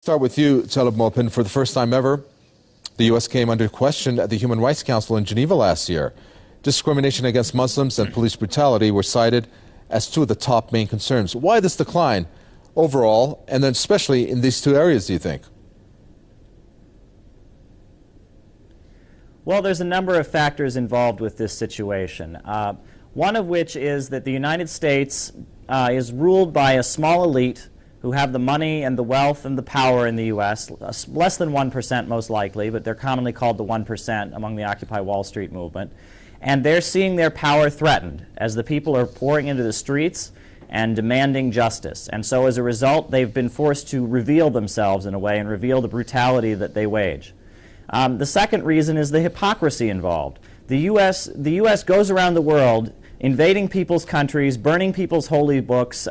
Start with you, Caleb Maupin. For the first time ever, the U.S. came under question at the Human Rights Council in Geneva last year. Discrimination against Muslims and police brutality were cited as two of the top main concerns. Why this decline overall, and then especially in these two areas, do you think? Well, there's a number of factors involved with this situation. One of which is that the United States is ruled by a small elite who have the money and the wealth and the power in the U.S., less than 1% most likely, but they're commonly called the 1% among the Occupy Wall Street movement. And they're seeing their power threatened as the people are pouring into the streets and demanding justice. And so as a result, they've been forced to reveal themselves in a way and reveal the brutality that they wage. The second reason is the hypocrisy involved. The U.S. goes around the world invading people's countries, burning people's holy books,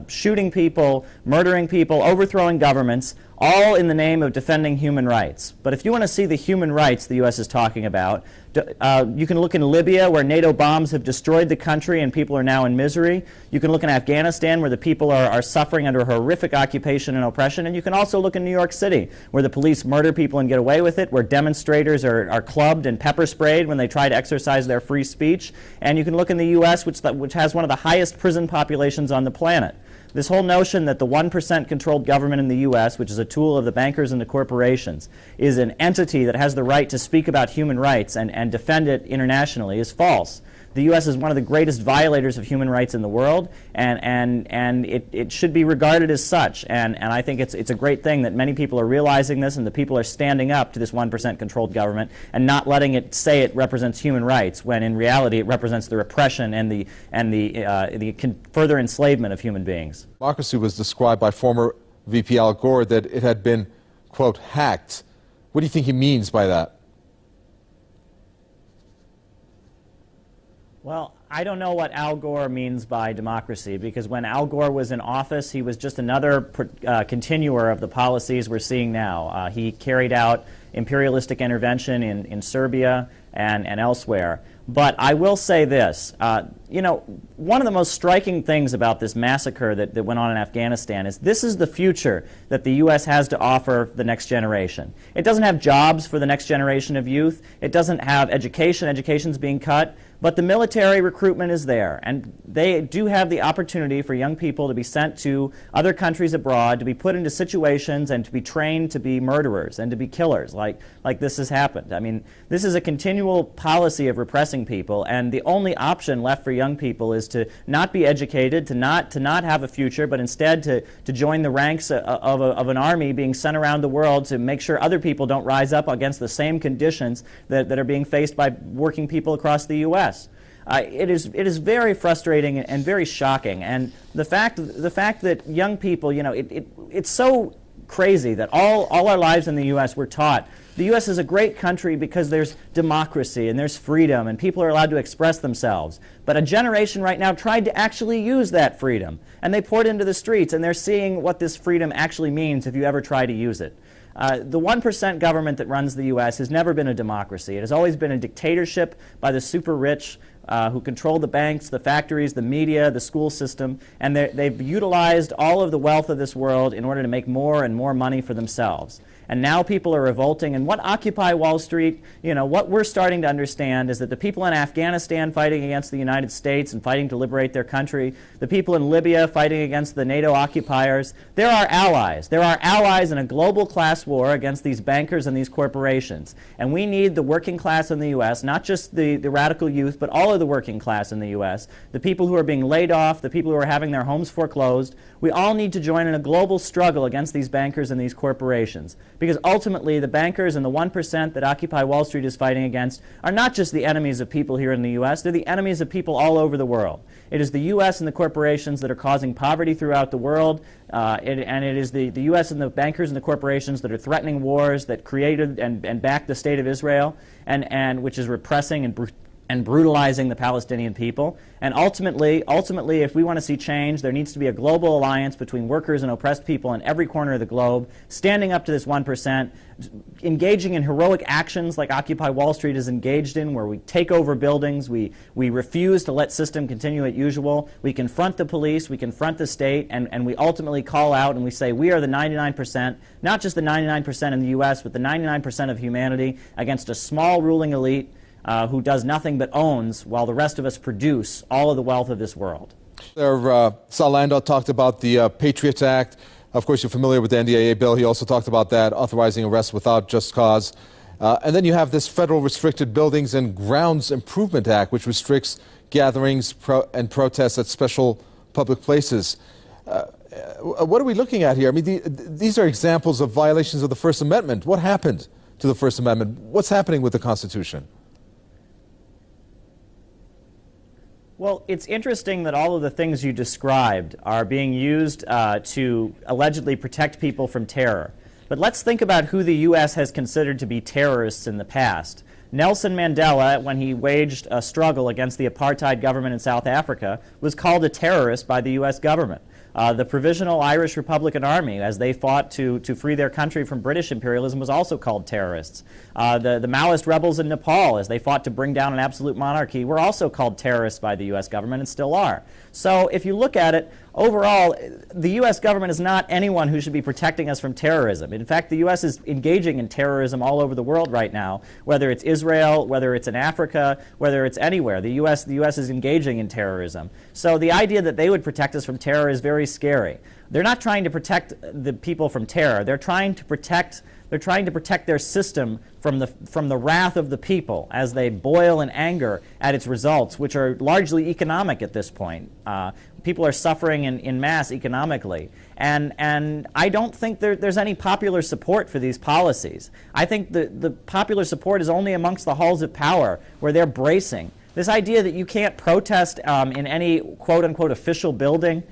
shooting people, murdering people, overthrowing governments, all in the name of defending human rights. But if you want to see the human rights the U.S. is talking about, you can look in Libya, where NATO bombs have destroyed the country and people are now in misery. You can look in Afghanistan, where the people are suffering under horrific occupation and oppression. And you can also look in New York City, where the police murder people and get away with it, where demonstrators are clubbed and pepper sprayed when they try to exercise their free speech. And you can look in the U.S., which has one of the highest prison populations on the planet. This whole notion that the 1% controlled government in the U.S., which is a tool of the bankers and the corporations, is an entity that has the right to speak about human rights and defend it internationally is false. The U.S. is one of the greatest violators of human rights in the world, and it should be regarded as such. And I think it's a great thing that many people are realizing this, and the people are standing up to this 1% controlled government and not letting it say it represents human rights, when in reality it represents the repression and the further enslavement of human beings. Democracy was described by former VP Al Gore that it had been, quote, hacked. What do you think he means by that? Well, I don't know what Al Gore means by democracy, because when Al Gore was in office, he was just another continuer of the policies we're seeing now. He carried out imperialistic intervention in Serbia and elsewhere. But I will say this, one of the most striking things about this massacre that went on in Afghanistan is this is the future that the U.S. has to offer the next generation. It doesn't have jobs for the next generation of youth. It doesn't have education. Education's being cut. But the military recruitment is there, and they do have the opportunity for young people to be sent to other countries abroad, to be put into situations and to be trained to be murderers and to be killers, like this has happened. I mean, this is a continual policy of repressing people, and the only option left for young people is to not be educated, to not have a future, but instead to join the ranks of an army being sent around the world to make sure other people don't rise up against the same conditions that are being faced by working people across the U.S. It is very frustrating and very shocking, and the fact that young people, it's so crazy that all our lives in the U.S. we're taught the U.S. is a great country because there's democracy and there's freedom and people are allowed to express themselves. But a generation right now tried to actually use that freedom, and they poured into the streets, and they're seeing what this freedom actually means if you ever try to use it. The 1% government that runs the U.S. has never been a democracy. It has always been a dictatorship by the super rich who control the banks, the factories, the media, the school system, and they've utilized all of the wealth of this world in order to make more and more money for themselves. And now people are revolting, and what Occupy Wall Street, what we're starting to understand is that the people in Afghanistan fighting against the United States and fighting to liberate their country, the people in Libya fighting against the NATO occupiers, they're our allies. They're our allies in a global class war against these bankers and these corporations. And we need the working class in the U.S., not just the radical youth, but all of the working class in the U.S., the people who are being laid off, the people who are having their homes foreclosed. We all need to join in a global struggle against these bankers and these corporations. Because ultimately, the bankers and the 1% that Occupy Wall Street is fighting against are not just the enemies of people here in the U.S., they're the enemies of people all over the world. It is the U.S. and the corporations that are causing poverty throughout the world, and it is the U.S. and the bankers and the corporations that are threatening wars, that created and backed the State of Israel, and which is repressing and brutalizing the Palestinian people. And ultimately, if we want to see change, there needs to be a global alliance between workers and oppressed people in every corner of the globe, standing up to this 1%, engaging in heroic actions like Occupy Wall Street is engaged in, where we take over buildings, we refuse to let system continue as usual, we confront the police, we confront the state, and we ultimately call out and we say we are the 99%, not just the 99% in the U.S., but the 99% of humanity against a small ruling elite who does nothing but owns, while the rest of us produce all of the wealth of this world. Sal Landau talked about the Patriot Act. Of course, you're familiar with the NDAA bill. He also talked about that, authorizing arrests without just cause. And then you have this Federal Restricted Buildings and Grounds Improvement Act, which restricts gatherings and protests at special public places. What are we looking at here? I mean, these are examples of violations of the First Amendment. What happened to the First Amendment? What's happening with the Constitution? Well, it's interesting that all of the things you described are being used to allegedly protect people from terror. But let's think about who the U.S. has considered to be terrorists in the past. Nelson Mandela, when he waged a struggle against the apartheid government in South Africa, was called a terrorist by the U.S. government. The Provisional Irish Republican Army, as they fought to free their country from British imperialism, was also called terrorists. The Maoist rebels in Nepal, as they fought to bring down an absolute monarchy, were also called terrorists by the U.S. government and still are. So if you look at it, overall, the U.S. government is not anyone who should be protecting us from terrorism. In fact, the U.S. is engaging in terrorism all over the world right now, whether it's Israel, whether it's in Africa, whether it's anywhere. The U.S. is engaging in terrorism. So the idea that they would protect us from terror is very scary. They're not trying to protect the people from terror. They're trying to protect their system from the wrath of the people as they boil in anger at its results, which are largely economic at this point. People are suffering in mass economically. And I don't think there's any popular support for these policies. I think the popular support is only amongst the halls of power, where they're bracing. This idea that you can't protest in any quote-unquote official building,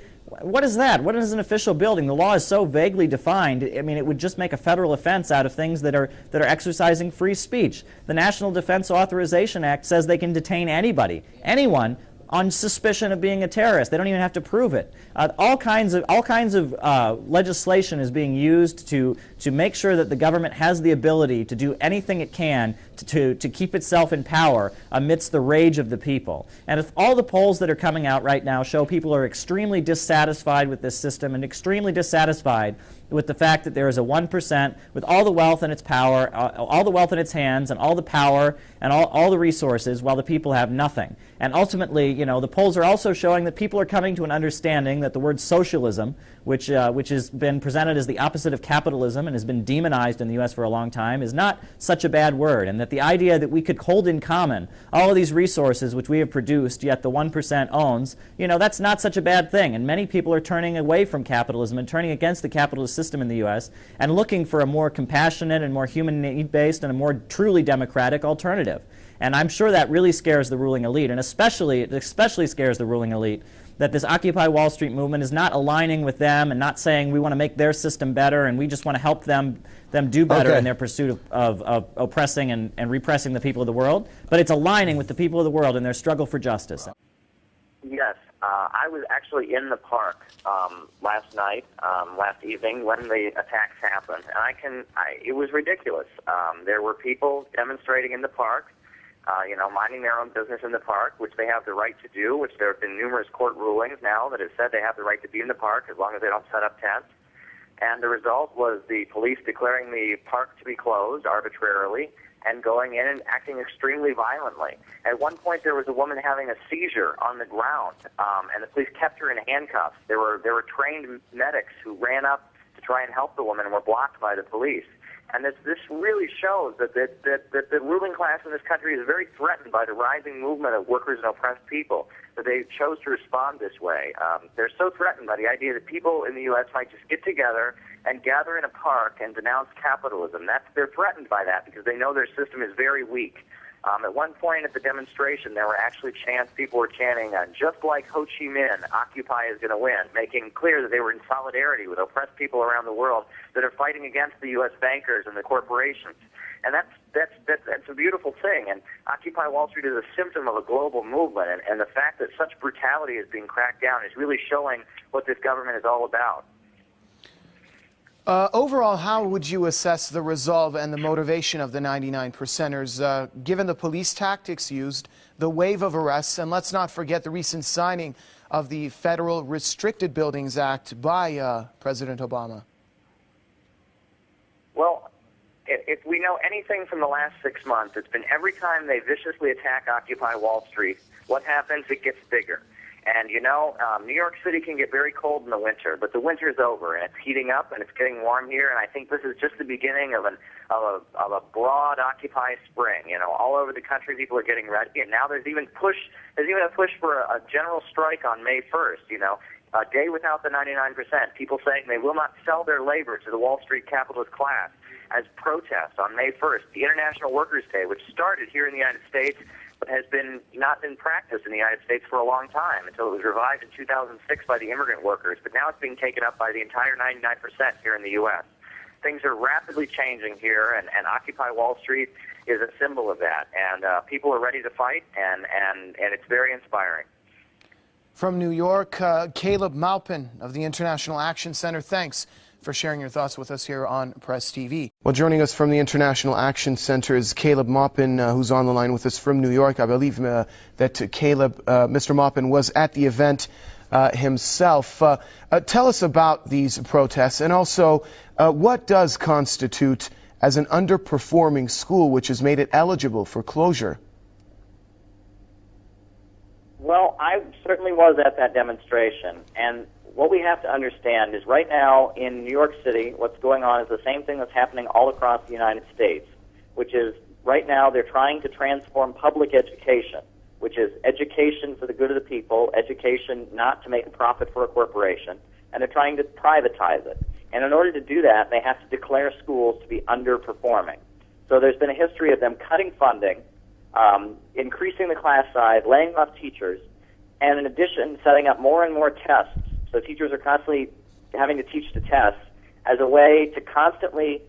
what is that? What is an official building? The law is so vaguely defined. I mean, it would just make a federal offense out of things that are exercising free speech. The National Defense Authorization Act says they can detain anybody, anyone, on suspicion of being a terrorist. They don't even have to prove it. All kinds of legislation is being used to make sure that the government has the ability to do anything it can to keep itself in power amidst the rage of the people. And if all the polls that are coming out right now show people are extremely dissatisfied with this system and extremely dissatisfied with the fact that there is a 1% with all the wealth in its power, all the wealth in its hands, and all the power and all the resources, while the people have nothing. And ultimately, you know, the polls are also showing that people are coming to an understanding that the word socialism, which has been presented as the opposite of capitalism and has been demonized in the U.S. for a long time, is not such a bad word, and that the idea that we could hold in common all of these resources which we have produced, yet the 1% owns, you know, that's not such a bad thing. And many people are turning away from capitalism and turning against the capitalist system in the U.S. and looking for a more compassionate and more human need-based and a more truly democratic alternative. And I'm sure that really scares the ruling elite, and it especially scares the ruling elite that this Occupy Wall Street movement is not aligning with them and not saying we want to make their system better and we just want to help them do better in their pursuit of oppressing and repressing the people of the world, but it's aligning with the people of the world in their struggle for justice. Yes, I was actually in the park last night, last evening, when the attacks happened, and it was ridiculous. There were people demonstrating in the park, minding their own business in the park, which they have the right to do, which there have been numerous court rulings now that have said they have the right to be in the park as long as they don't set up tents. And the result was the police declaring the park to be closed arbitrarily and going in and acting extremely violently. At one point, there was a woman having a seizure on the ground, and the police kept her in handcuffs. There were trained medics who ran up to try and help the woman and were blocked by the police. And this really shows that the ruling class in this country is very threatened by the rising movement of workers and oppressed people, that they chose to respond this way. They're so threatened by the idea that people in the U.S. might just get together and gather in a park and denounce capitalism. They're threatened by that because they know their system is very weak. At one point at the demonstration, there were actually people were chanting, just like Ho Chi Minh, Occupy is going to win, making clear that they were in solidarity with oppressed people around the world that are fighting against the U.S. bankers and the corporations. And that's a beautiful thing. And Occupy Wall Street is a symptom of a global movement. And the fact that such brutality is being cracked down is really showing what this government is all about. Overall, how would you assess the resolve and the motivation of the 99%ers, given the police tactics used, the wave of arrests, and let's not forget the recent signing of the Federal Restricted Buildings Act by President Obama? Well, if we know anything from the last 6 months, it's been every time they viciously attack Occupy Wall Street, what happens? It gets bigger. And, you know, New York City can get very cold in the winter, but the winter's over, and it's heating up, and it's getting warm here, and I think this is just the beginning of a broad Occupy spring. You know, all over the country, people are getting ready, and now there's even a push for a general strike on May 1st, you know, a day without the 99%. People saying they will not sell their labor to the Wall Street capitalist class as protest on May 1st, the International Workers' Day, which started here in the United States, but has not been practiced in the United States for a long time until it was revived in 2006 by the immigrant workers. But now it's being taken up by the entire 99% here in the U.S. Things are rapidly changing here, and Occupy Wall Street is a symbol of that. And people are ready to fight, and it's very inspiring. From New York, Caleb Maupin of the International Action Center, thanks for sharing your thoughts with us here on Press TV. Well, joining us from the International Action Center is Caleb Maupin, who's on the line with us from New York. I believe that Caleb, Mr. Maupin, was at the event himself. Tell us about these protests, and also what does constitute as an underperforming school which has made it eligible for closure? Well, I certainly was at that demonstration, and what we have to understand is right now in New York City, what's going on is the same thing that's happening all across the United States, which is right now they're trying to transform public education, which is education for the good of the people, education not to make a profit for a corporation, and they're trying to privatize it. And in order to do that, they have to declare schools to be underperforming. So there's been a history of them cutting funding, increasing the class size, laying off teachers, and in addition, setting up more and more tests. So teachers are constantly having to teach the tests as a way to constantly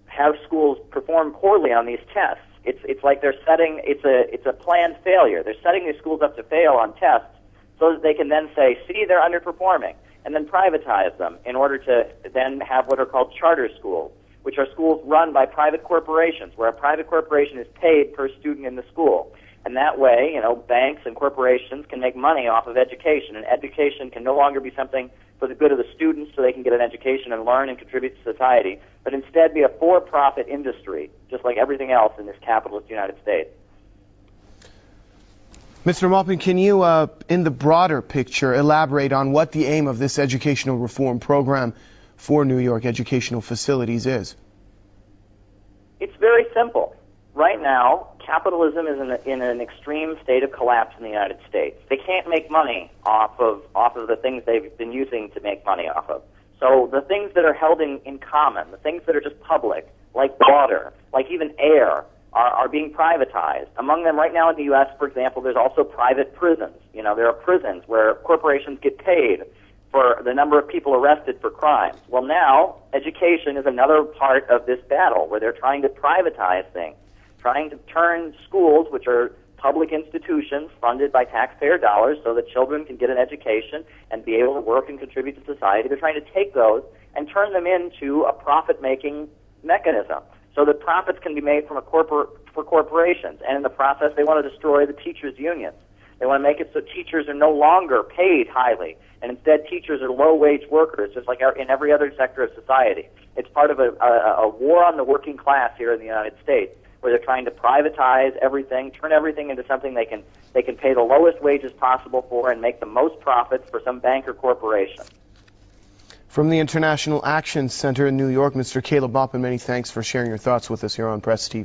have schools perform poorly on these tests. It's like they're setting, it's a planned failure. They're setting these schools up to fail on tests so that they can then say, see, they're underperforming, and then privatize them in order to then have what are called charter schools, which are schools run by private corporations, where a private corporation is paid per student in the school. And that way, you know, banks and corporations can make money off of education, and education can no longer be something for the good of the students so they can get an education and learn and contribute to society, but instead be a for-profit industry, just like everything else in this capitalist United States. Mr. Maupin, can you, in the broader picture, elaborate on what the aim of this educational reform program for New York educational facilities is? It's very simple. Right now, capitalism is in an extreme state of collapse in the United States. They can't make money off of the things they've been using to make money off of. So the things that are held in common, the things that are just public, like water, like even air, are being privatized. Among them right now in the U.S., for example, there's also private prisons. You know, there are prisons where corporations get paid for the number of people arrested for crimes. Well, now education is another part of this battle where they're trying to privatize things, trying to turn schools, which are public institutions funded by taxpayer dollars so that children can get an education and be able to work and contribute to society. They're trying to take those and turn them into a profit-making mechanism so that profits can be made for corporations. And in the process, they want to destroy the teachers' unions. They want to make it so teachers are no longer paid highly, and instead teachers are low-wage workers, just like in every other sector of society. It's part of a war on the working class here in the United States, where they're trying to privatize everything, turn everything into something they can pay the lowest wages possible for and make the most profits for some bank or corporation. From the International Action Center in New York, Mr. Caleb Maupin, many thanks for sharing your thoughts with us here on Press TV.